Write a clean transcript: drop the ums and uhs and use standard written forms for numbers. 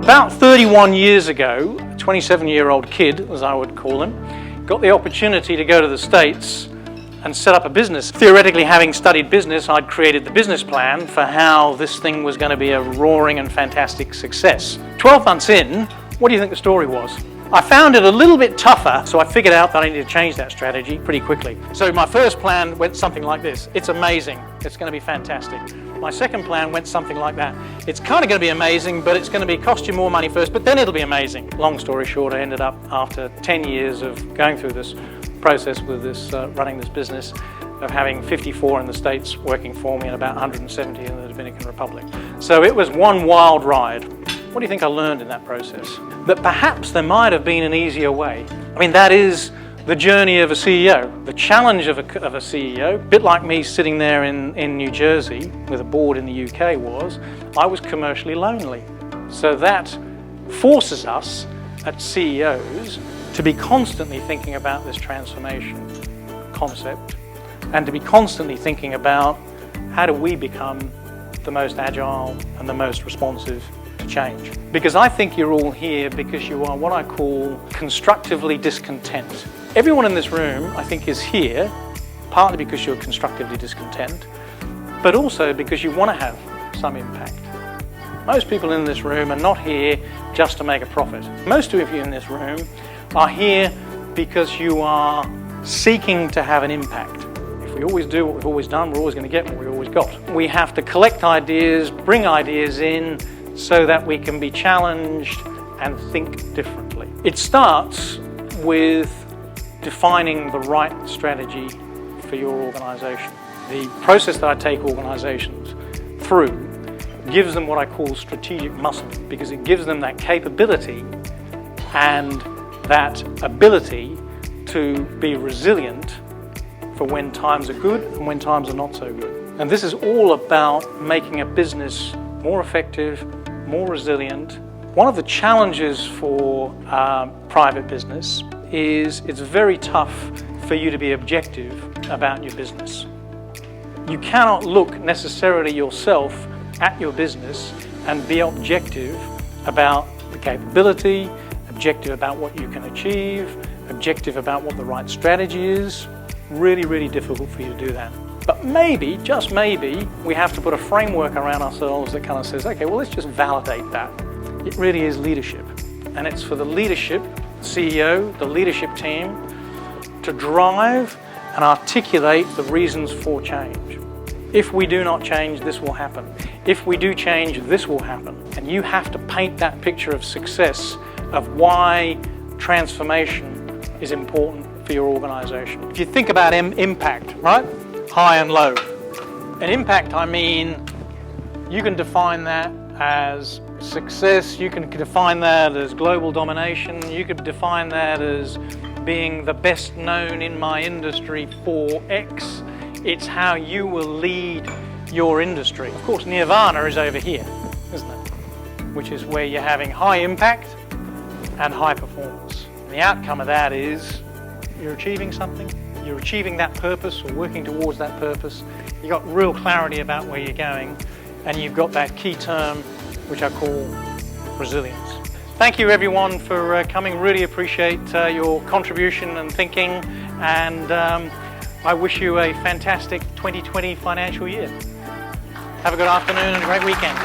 About 31 years ago, a 27-year-old kid, as I would call him, got the opportunity to go to the States and set up a business. Theoretically, having studied business, I'd created the business plan for how this thing was going to be a roaring and fantastic success. 12 months in, what do you think the story was? I found it a little bit tougher, so I figured out that I needed to change that strategy pretty quickly. So my first plan went something like this. It's amazing. It's going to be fantastic. My second plan went something like that. It's kind of going to be amazing, but it's going to cost you more money first, but then it'll be amazing. Long story short, I ended up, after 10 years of going through this process with this, running this business, of having 54 in the States working for me and about 170 in the Dominican Republic. So it was one wild ride. What do you think I learned in that process? That perhaps there might have been an easier way. I mean, that is the journey of a CEO. The challenge of a CEO, a bit like me sitting there in New Jersey with a board in the UK, was I was commercially lonely. So that forces us at CEOs to be constantly thinking about this transformation concept and to be constantly thinking about how do we become the most agile and the most responsive to change. Because I think you're all here because you are what I call constructively discontent. Everyone in this room, I think, is here partly because you're constructively discontent, but also because you want to have some impact. Most people in this room are not here just to make a profit. Most of you in this room are here because you are seeking to have an impact. If we always do what we've always done, we're always going to get what we always got. We have to collect ideas, bring ideas in, so that we can be challenged and think differently. It starts with defining the right strategy for your organization. The process that I take organizations through gives them what I call strategic muscle, because it gives them that capability and that ability to be resilient for when times are good and when times are not so good. And this is all about making a business more effective, more resilient. One of the challenges for private business is it's very tough for you to be objective about your business. You cannot look necessarily yourself at your business and be objective about the capability, objective about what you can achieve, objective about what the right strategy is. Really, really difficult for you to do that. But maybe, just maybe, we have to put a framework around ourselves that kind of says, okay, well, let's just validate that. It really is leadership. And it's for the leadership, CEO, the leadership team, to drive and articulate the reasons for change. If we do not change, this will happen. If we do change, this will happen. And you have to paint that picture of success, of why transformation is important for your organization. If you think about impact, right? High and low. An impact, I mean, you can define that as success, you can define that as global domination, you could define that as being the best known in my industry for X. It's how you will lead your industry. Of course, nirvana is over here, isn't it? Which is where you're having high impact and high performance. And the outcome of that is you're achieving something, you're achieving that purpose or working towards that purpose, you've got real clarity about where you're going, and you've got that key term which I call resilience. Thank you everyone for coming. Really appreciate your contribution and thinking, and I wish you a fantastic 2020 financial year. Have a good afternoon and a great weekend.